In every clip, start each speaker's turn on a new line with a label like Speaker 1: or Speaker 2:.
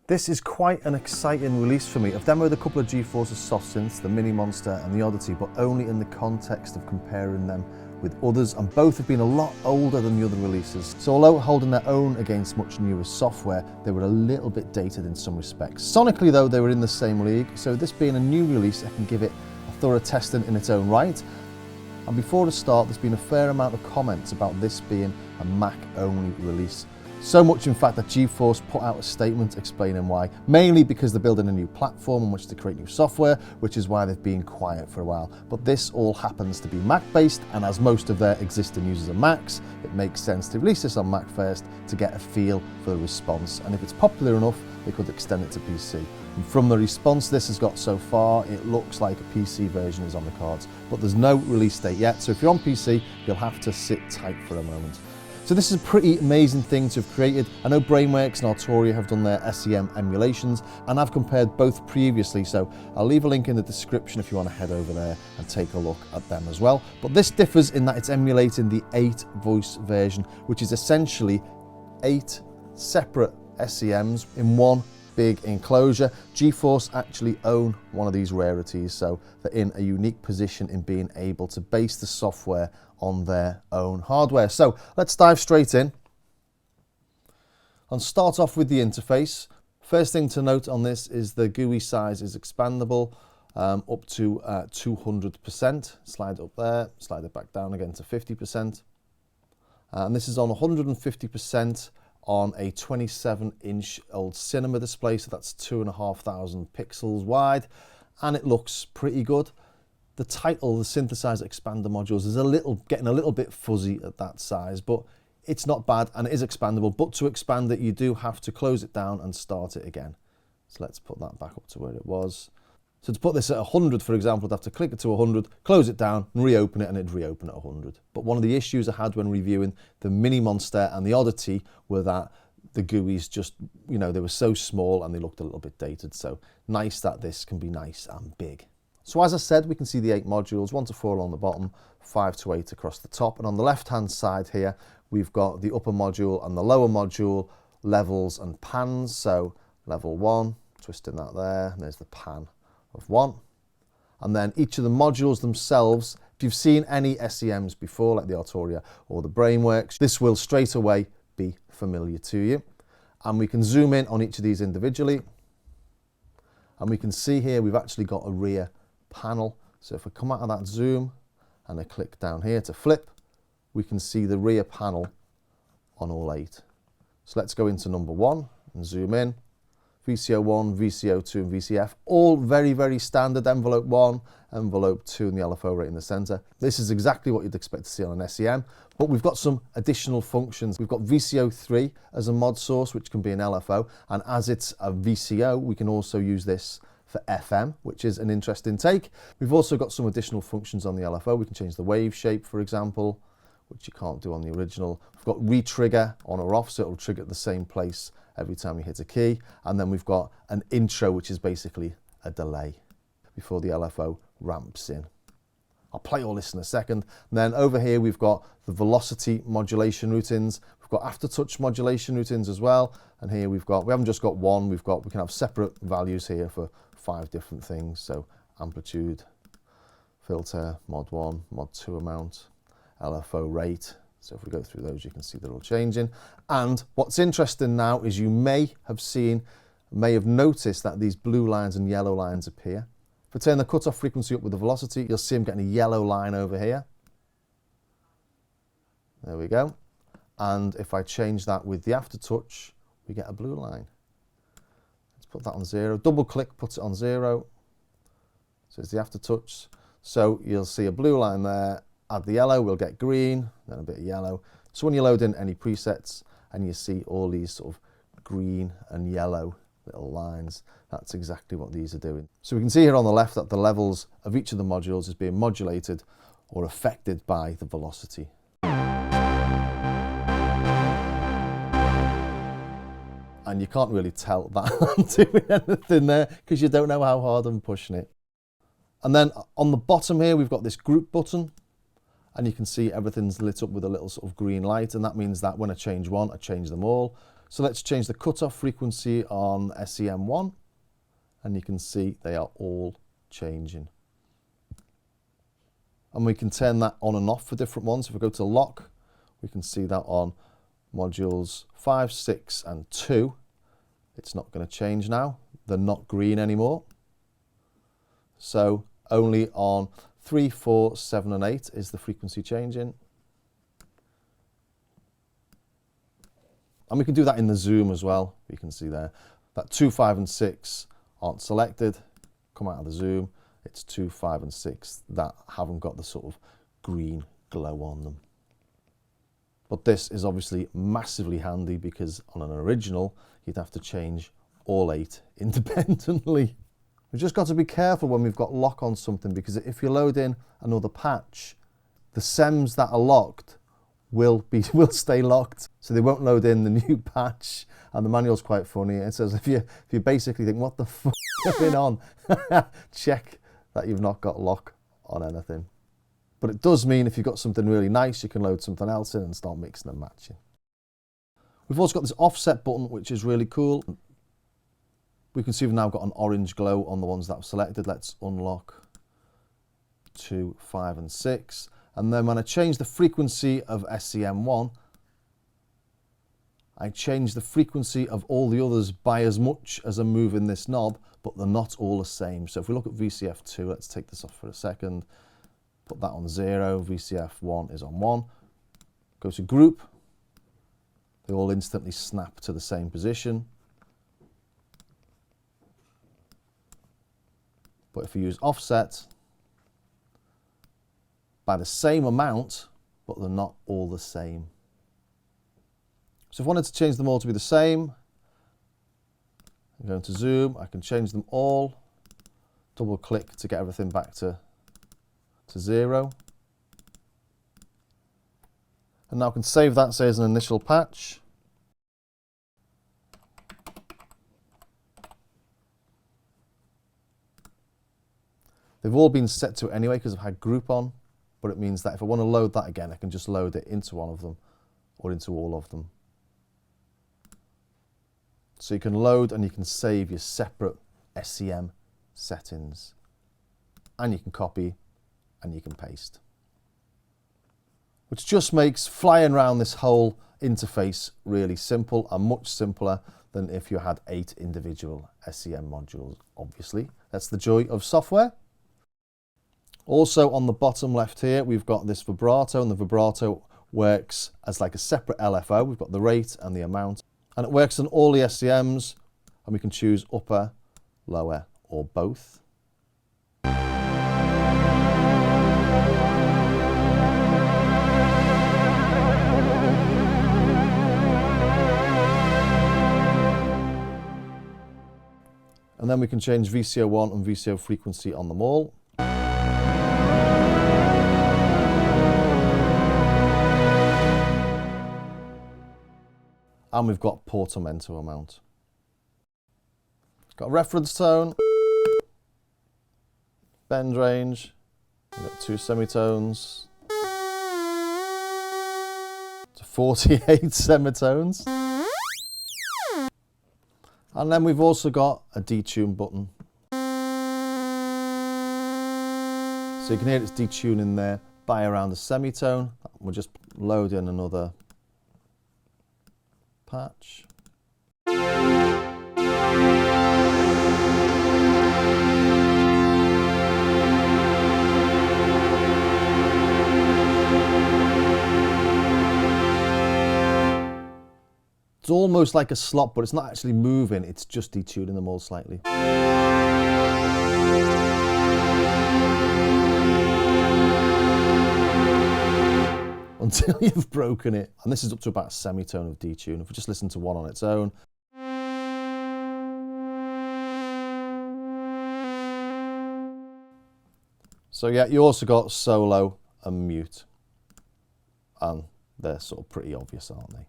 Speaker 1: This is quite an exciting release for me. I've demoed a couple of GForce's soft synths, the Mini Monster and the Oddity, but only in the context of comparing them with others, and both have been a lot older than the other releases. So although holding their own against much newer software, they were a little bit dated in some respects. Sonically though, they were in the same league, so this being a new release, I can give it a thorough testing in its own right. And before the start, there's been a fair amount of comments about this being a Mac-only release. So much in fact that GForce put out a statement explaining why, mainly because they're building a new platform on which to create new software, which is why they've been quiet for a while. But this all happens to be Mac-based, and as most of their existing users are Macs, it makes sense to release this on Mac first to get a feel for the response. And if it's popular enough, they could extend it to PC. And from the response this has got so far, it looks like a PC version is on the cards. But there's no release date yet, so if you're on PC, you'll have to sit tight for a moment. So this is a pretty amazing thing to have created. I know Brainworks and Arturia have done their SEM emulations, and I've compared both previously, so I'll leave a link in the description if you want to head over there and take a look at them as well. But this differs in that it's emulating the 8-voice version, which is essentially 8 separate SEMs in one big enclosure. GForce actually own one of these rarities, so they're in a unique position in being able to base the software on their own hardware. So let's dive straight in and start off with the interface. First thing to note on this is the GUI size is expandable up to 200%. Slide it up there, slide it back down again to 50%. And this is on 150% on a 27-inch old cinema display, so that's 2,500 pixels wide, and it looks pretty good. The title, the synthesizer expander modules, is getting a little bit fuzzy at that size, but it's not bad and it is expandable. But to expand it, you do have to close it down and start it again. So let's put that back up to where it was. So to put this at 100, for example, I'd have to click it to 100, close it down and reopen it, and it'd reopen at 100. But one of the issues I had when reviewing the Mini Monster and the Oddity were that the GUIs just, you know, they were so small and they looked a little bit dated. So nice that this can be nice and big. So as I said, we can see the 8 modules, 1 to 4 along the bottom, 5 to 8 across the top. And on the left-hand side here, we've got the upper module and the lower module levels and pans. So level 1, twisting that there, and there's the pan of 1. And then each of the modules themselves, if you've seen any SEMs before, like the Arturia or the Brainworks, this will straight away be familiar to you. And we can zoom in on each of these individually. And we can see here we've actually got a rear panel. So if we come out of that zoom and I click down here to flip, we can see the rear panel on all 8. So let's go into number 1 and zoom in. VCO1, VCO2 and VCF, all very, very standard. Envelope 1, envelope 2 and the LFO right in the center. This is exactly what you'd expect to see on an SEM, but we've got some additional functions. We've got VCO3 as a mod source, which can be an LFO, and as it's a VCO, we can also use this for FM, which is an interesting take. We've also got some additional functions on the LFO. We can change the wave shape, for example, which you can't do on the original. We've got re-trigger on or off, so it'll trigger at the same place every time you hit a key. And then we've got an intro, which is basically a delay before the LFO ramps in. I'll play all this in a second. And then over here, we've got the velocity modulation routines. We've got aftertouch modulation routines as well. And here we haven't just got one, we can have separate values here for 5 different things. So amplitude, filter, mod 1, mod 2 amount, LFO rate. So if we go through those, you can see they're all changing. And what's interesting now is you may have noticed that these blue lines and yellow lines appear. If I turn the cutoff frequency up with the velocity, you'll see I'm getting a yellow line over here. There we go. And if I change that with the aftertouch, we get a blue line. Let's put that on 0. Double click puts it on 0. So it's the aftertouch. So you'll see a blue line there. Add the yellow, we'll get green, then a bit of yellow. So when you load in any presets and you see all these sort of green and yellow little lines, that's exactly what these are doing. So we can see here on the left that the levels of each of the modules is being modulated or affected by the velocity. And you can't really tell that I'm doing anything there because you don't know how hard I'm pushing it. And then on the bottom here, we've got this group button. And you can see everything's lit up with a little sort of green light, and that means that when I change one, I change them all. So let's change the cutoff frequency on SEM1, and you can see they are all changing. And we can turn that on and off for different ones. If we go to lock, we can see that on modules 5, 6 and 2. It's not going to change now. They're not green anymore. So only on 3, 4, 7 and 8 is the frequency changing. And we can do that in the zoom as well. You can see there that 2, 5 and 6 aren't selected. Come out of the zoom. It's 2, 5 and 6 that haven't got the sort of green glow on them. But this is obviously massively handy because on an original, you'd have to change all 8 independently. We've just got to be careful when we've got lock on something, because if you load in another patch, the SEMs that are locked will stay locked. So they won't load in the new patch, and the manual's quite funny. It says if you basically think, what the fuck is going on? Check that you've not got lock on anything. But it does mean if you've got something really nice, you can load something else in and start mixing and matching. We've also got this offset button, which is really cool. We can see we've now got an orange glow on the ones that I've selected. Let's unlock 2, 5 and 6. And then when I change the frequency of SEM1, I change the frequency of all the others by as much as I'm moving this knob, but they're not all the same. So if we look at VCF2, let's take this off for a second. Put that on 0, VCF1 is on 1. Go to group. They all instantly snap to the same position. But if we use offset, by the same amount, but they're not all the same. So if I wanted to change them all to be the same, I'm going to zoom, I can change them all, double click to get everything back to 0. And now I can save that, say, as an initial patch. They've all been set to it anyway because I've had group on, but it means that if I want to load that again, I can just load it into one of them or into all of them. So you can load and you can save your separate SEM settings, and you can copy and you can paste, which just makes flying around this whole interface really simple, and much simpler than if you had 8 individual SEM modules, obviously. That's the joy of software. Also on the bottom left here, we've got this vibrato, and the vibrato works as like a separate LFO. We've got the rate and the amount, and it works on all the SEMs, and we can choose upper, lower, or both. And then we can change VCO1 and VCO frequency on them all. And we've got portamento amount. Got a reference tone, bend range, we've got 2 semitones, to 48 semitones. And then we've also got a detune button. So you can hear it's detuning there by around a semitone. We'll just load in another patch. It's almost like a slot, but it's not actually moving, it's just detuning them all slightly. Until you've broken it. And this is up to about a semitone of detune. If we just listen to one on its own. So yeah, you also got solo and mute. And they're sort of pretty obvious, aren't they?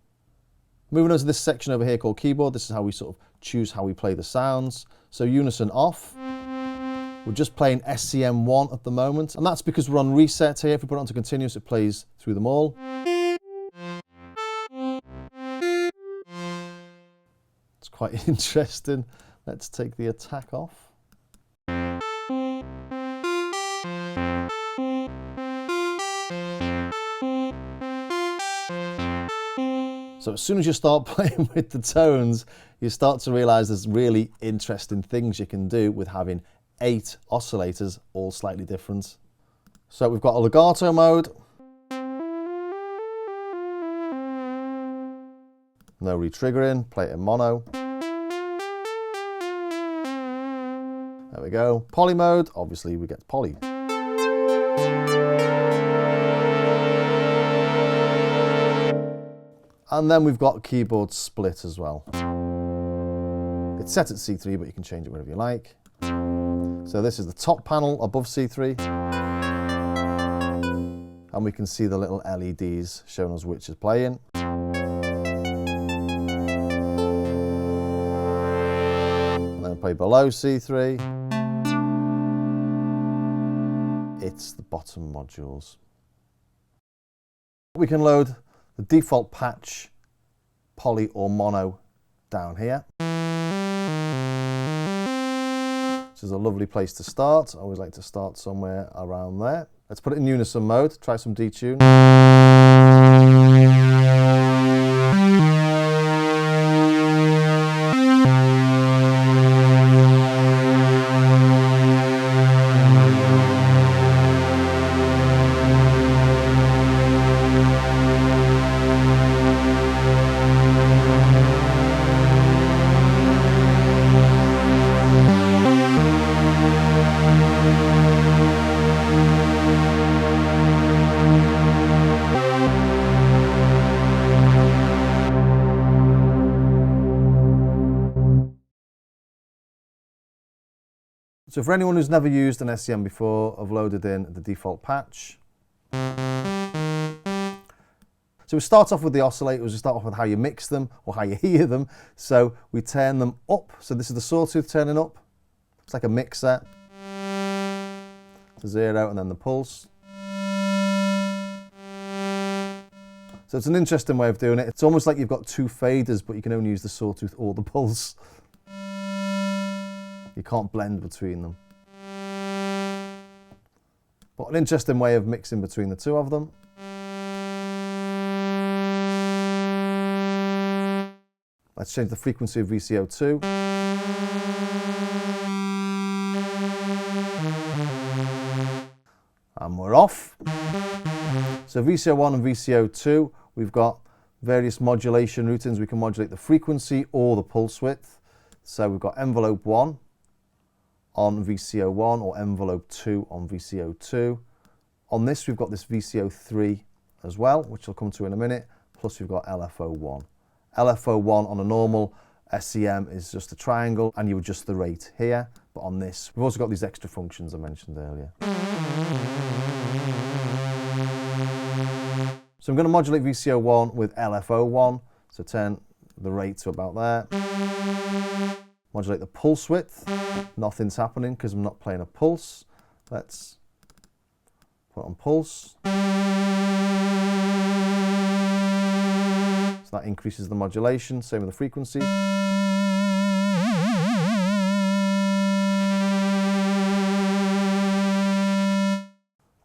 Speaker 1: Moving on to this section over here called keyboard, this is how we sort of choose how we play the sounds. So unison off. We're just playing SEM1 at the moment, and that's because we're on reset here. If we put it onto continuous, it plays through them all. quite interesting. Let's take the attack off. So as soon as you start playing with the tones, you start to realize there's really interesting things you can do with having 8 oscillators, all slightly different. So we've got a legato mode. No retriggering, play it in mono. There we go. Poly mode, obviously we get poly. And then we've got keyboard split as well. It's set at C3, but you can change it wherever you like. So this is the top panel above C3. And we can see the little LEDs showing us which is playing. And then play below C3. It's the bottom modules. We can load the default patch, poly or mono down here. This is a lovely place to start. I always like to start somewhere around there. Let's put it in unison mode, try some detune. So for anyone who's never used an SEM before, I've loaded in the default patch. So we start off with the oscillators, we start off with how you mix them or how you hear them. So we turn them up. So this is the sawtooth turning up. It's like a mixer. The 0 and then the pulse. So it's an interesting way of doing it. It's almost like you've got 2 faders, but you can only use the sawtooth or the pulse. You can't blend between them. But an interesting way of mixing between the 2 of them. Let's change the frequency of VCO2. And we're off. So VCO1 and VCO2, we've got various modulation routines. We can modulate the frequency or the pulse width. So we've got envelope 1 on VCO1 or envelope 2 on VCO2. On this we've got this VCO3 as well, which I'll come to in a minute, plus we've got LFO1. LFO1 on a normal SEM is just a triangle and you adjust the rate here, but on this we've also got these extra functions I mentioned earlier. So I'm going to modulate VCO1 with LFO1, so turn the rate to about there. Modulate the pulse width. Nothing's happening because I'm not playing a pulse. Let's put on pulse. So that increases the modulation, same with the frequency.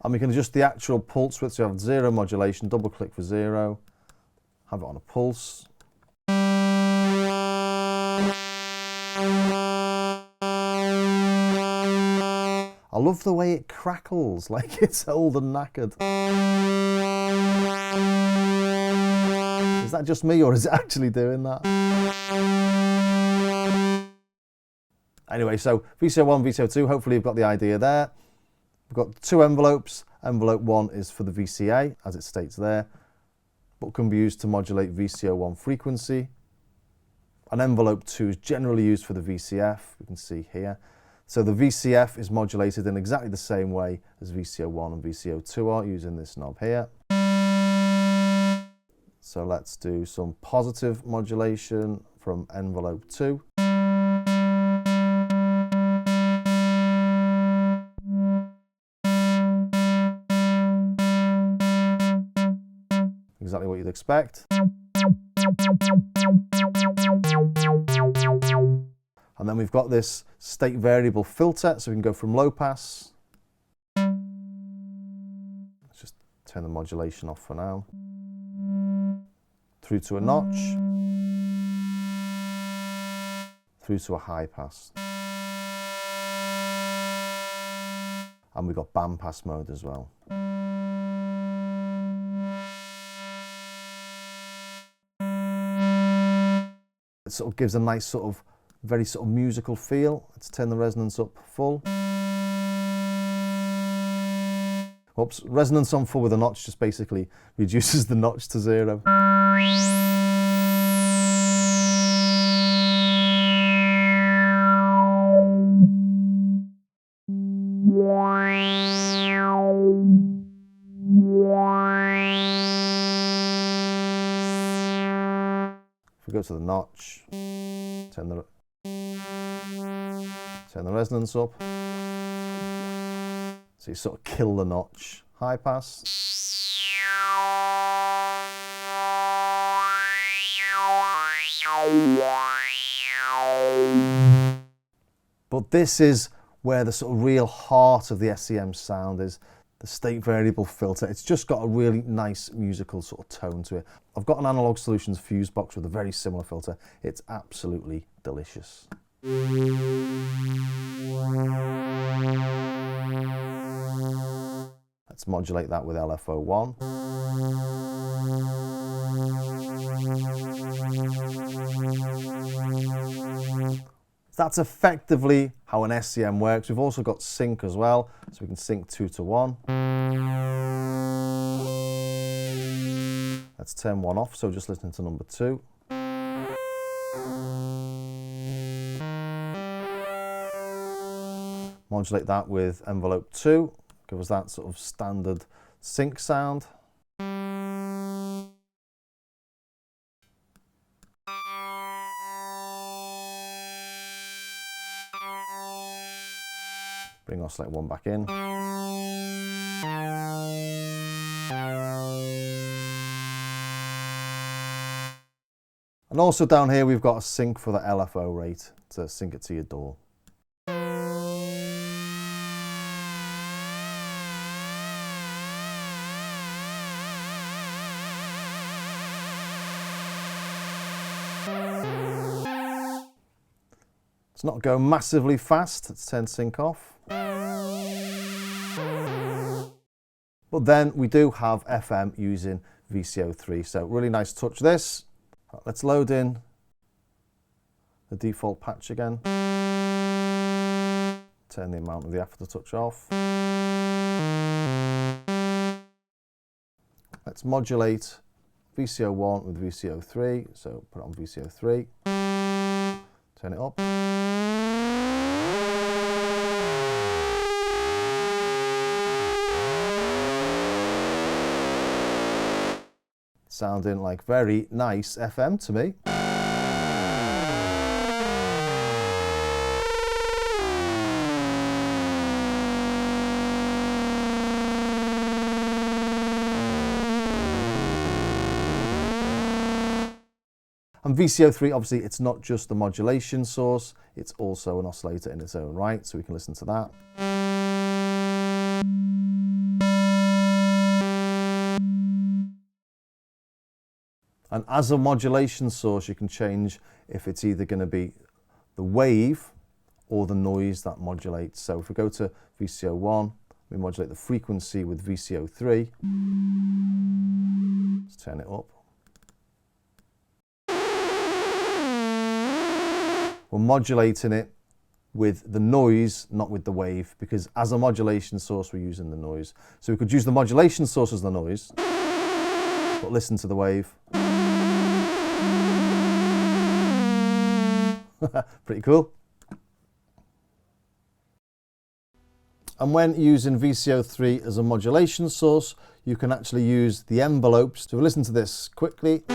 Speaker 1: And we can adjust the actual pulse width, so you have 0 modulation, double click for 0, have it on a pulse. I love the way it crackles, like it's old and knackered. Is that just me or is it actually doing that? Anyway, so VCO1, VCO2, hopefully you've got the idea there. We've got 2 envelopes. Envelope 1 is for the VCA, as it states there, but can be used to modulate VCO1 frequency. And envelope 2 is generally used for the VCF, we can see here. So the VCF is modulated in exactly the same way as VCO1 and VCO2 are, using this knob here. So let's do some positive modulation from envelope 2. Exactly what you'd expect. And then we've got this state variable filter, so we can go from low pass. Let's just turn the modulation off for now. Through to a notch. Through to a high pass. And we've got bandpass mode as well. It sort of gives a nice sort of, very sort of musical feel. Let's turn the resonance up full. Oops, resonance on full with a notch just basically reduces the notch to 0. If we go to the notch, turn the resonance up. So you sort of kill the notch. High pass. But this is where the sort of real heart of the SEM sound is, the state variable filter. It's just got a really nice musical sort of tone to it. I've got an Analog Solutions fuse box with a very similar filter. It's absolutely delicious. Let's modulate that with LFO1. That's effectively how an SEM works. We've also got sync as well, so we can sync 2 to 1. Let's turn 1 off, so just listen to number 2. Modulate that with envelope 2, give us that sort of standard sync sound. Bring oscillate 1 back in. And also down here we've got a sync for the LFO rate to sync it to your DAW. It's not going massively fast, let's turn sync off. But then we do have FM using VCO3, so really nice touch this. Let's load in the default patch again. Turn the amount of the Aftertouch off. Let's modulate VCO1 with VCO3, so put it on VCO3. Turn it up. Sounding like very nice FM to me. And VCO3, obviously, it's not just the modulation source, it's also an oscillator in its own right, so we can listen to that. And as a modulation source, you can change if it's either going to be the wave or the noise that modulates. So if we go to VCO1, we modulate the frequency with VCO3. Let's turn it up. We're modulating it with the noise, not with the wave, because as a modulation source, we're using the noise. So we could use the modulation source as the noise, but listen to the wave. Pretty cool. And when using VCO3 as a modulation source, you can actually use the envelopes. So listen to this quickly.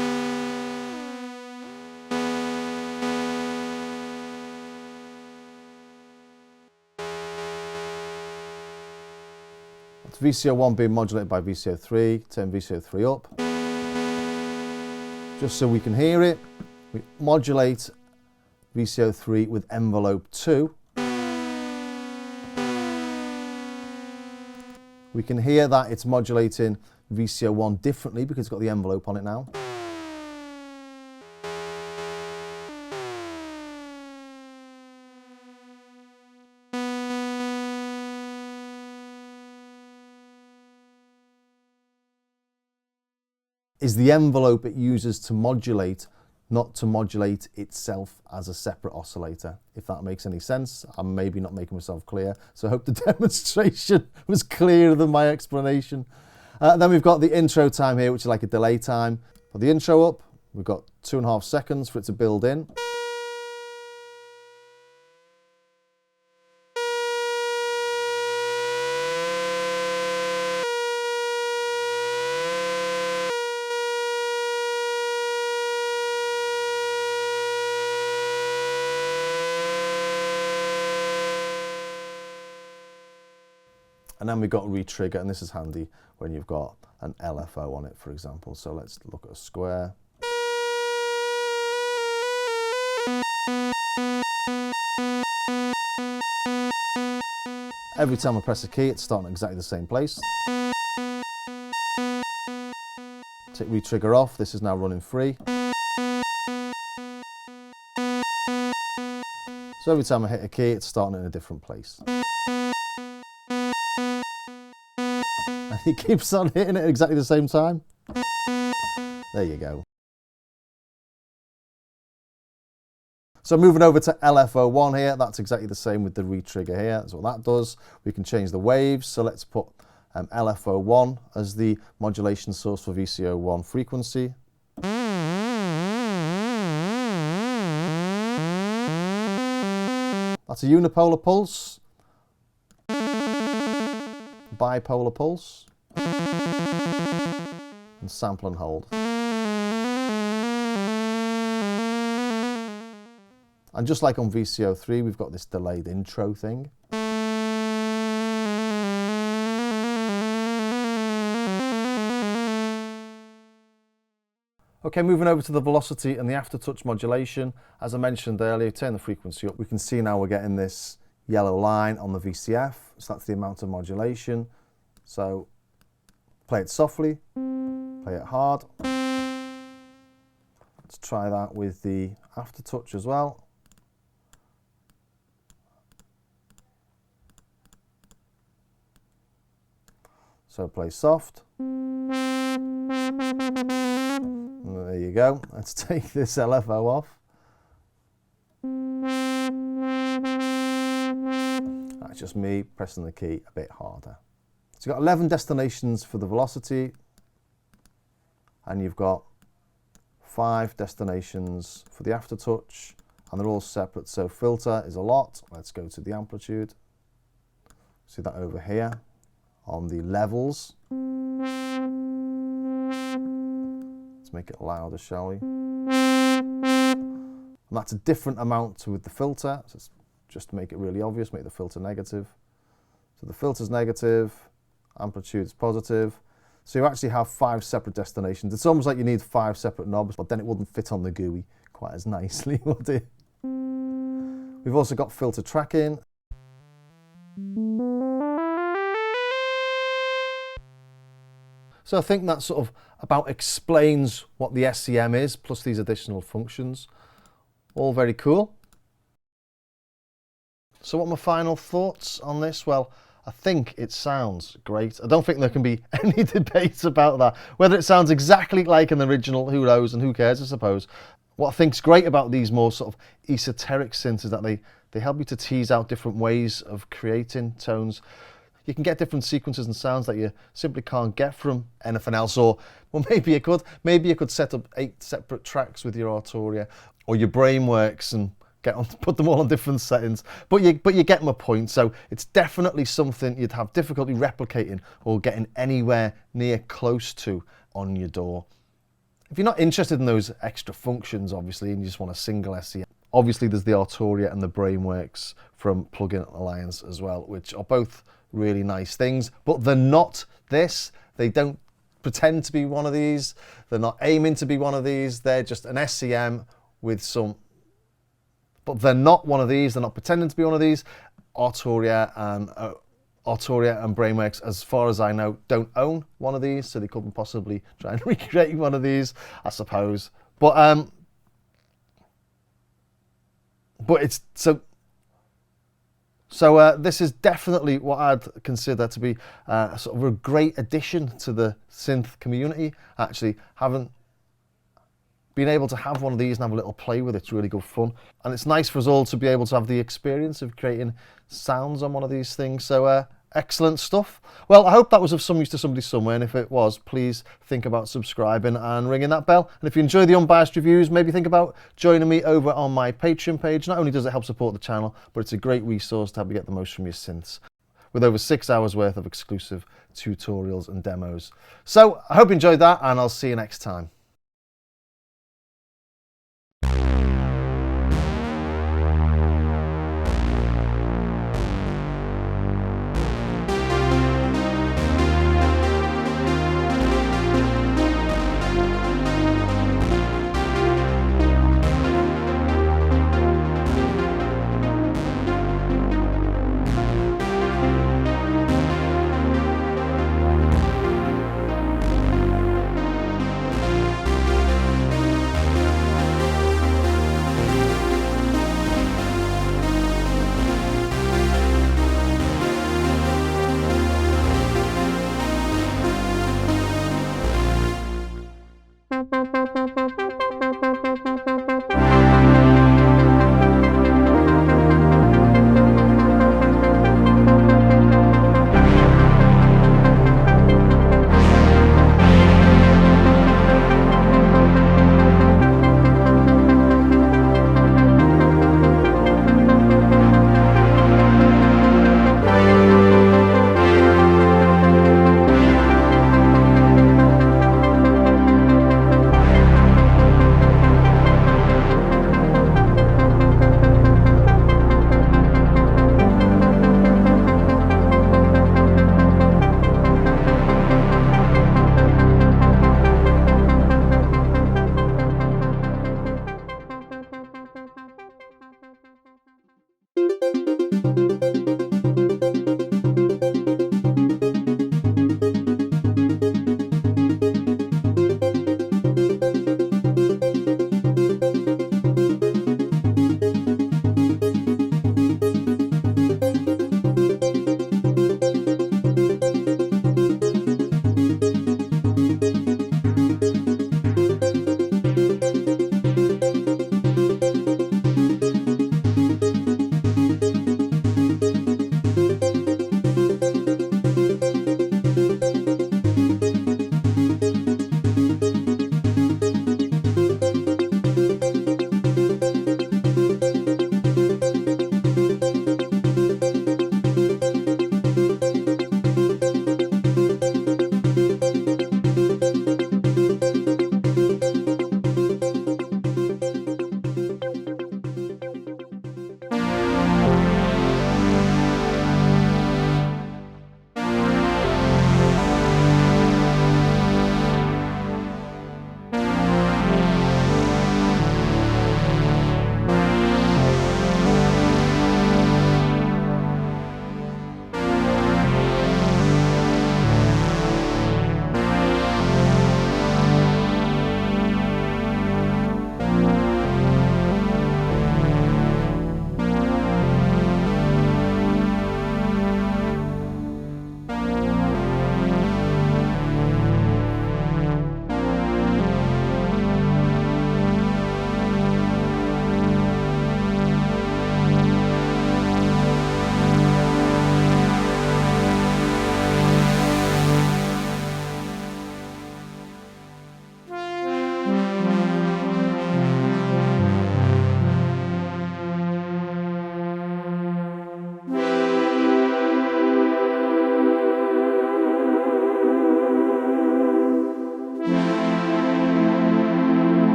Speaker 1: That's VCO1 being modulated by VCO3. Turn VCO3 up. Just so we can hear it, we modulate VCO3 with envelope 2, we can hear that it's modulating VCO1 differently because it's got the envelope on it now. Is the envelope it uses to modulate, not to modulate itself as a separate oscillator, if that makes any sense. I'm maybe not making myself clear, so I hope the demonstration was clearer than my explanation. Then we've got the intro time here, which is like a delay time. For the intro up, we've got 2.5 seconds for it to build in. And then we've got retrigger, and this is handy when you've got an LFO on it, for example. So let's look at a square. Every time I press a key, it's starting at exactly the same place. Take retrigger off, this is now running free. So every time I hit a key, it's starting in a different place. And he keeps on hitting it at exactly the same time. There you go. So moving over to LFO1 here, that's exactly the same with the retrigger here. That's what that does. We can change the waves. So let's put LFO1 as the modulation source for VCO1 frequency. That's a unipolar pulse, bipolar pulse, and sample and hold. And just like on VCO3, we've got this delayed intro thing. Okay, moving over to the velocity and the aftertouch modulation. As I mentioned earlier, turn the frequency up. We can see now we're getting this yellow line on the VCF. So that's the amount of modulation. So play it softly, play it hard. Let's try that with the aftertouch as well. So play soft. There you go. Let's take this LFO off. That's just me pressing the key a bit harder. So you've got 11 destinations for the velocity, and you've got 5 destinations for the aftertouch, and they're all separate. So filter is a lot. Let's go to the amplitude. See that over here on the levels. Let's make it louder, shall we? And that's a different amount with the filter. So it's just to make it really obvious, make the filter negative. So the filter's negative, amplitude is positive. So you actually have 5 separate destinations. It's almost like you need 5 separate knobs, but then it wouldn't fit on the GUI quite as nicely, would it? We've also got filter tracking. So I think that sort of about explains what the SEM is, plus these additional functions. All very cool. So what are my final thoughts on this? Well, I think it sounds great. I don't think there can be any debate about that. Whether it sounds exactly like an original, who knows, and who cares, I suppose. What I think's great about these more sort of esoteric synths is that they help you to tease out different ways of creating tones. You can get different sequences and sounds that you simply can't get from anything else. Or, well, maybe you could. Maybe you could set up 8 separate tracks with your Arturia or your Brainworks and put them all on different settings. But you get my point. So it's definitely something you'd have difficulty replicating or getting anywhere near close to on your DAW. If you're not interested in those extra functions, obviously, and you just want a single SEM, obviously there's the Arturia and the Brainworks from Plugin Alliance as well, which are both really nice things, but they're not this. They don't pretend to be one of these. They're not aiming to be one of these. They're just an SEM with some but they're not one of these. They're not pretending to be one of these. Arturia and Brainworks, as far as I know, don't own one of these, so they couldn't possibly try and recreate one of these, I suppose. But it's so this is definitely what I'd consider to be sort of a great addition to the synth community. Actually, haven't been able to have one of these and have a little play with it's really good fun, and it's nice for us all to be able to have the experience of creating sounds on one of these things. So excellent stuff. Well, I hope that was of some use to somebody somewhere, and if it was, please think about subscribing and ringing that bell. And if you enjoy the unbiased reviews, maybe think about joining me over on my Patreon page. Not only does it help support the channel, but it's a great resource to help you get the most from your synths, with over 6 hours worth of exclusive tutorials and demos. So I hope you enjoyed that, and I'll see you next time.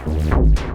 Speaker 1: you.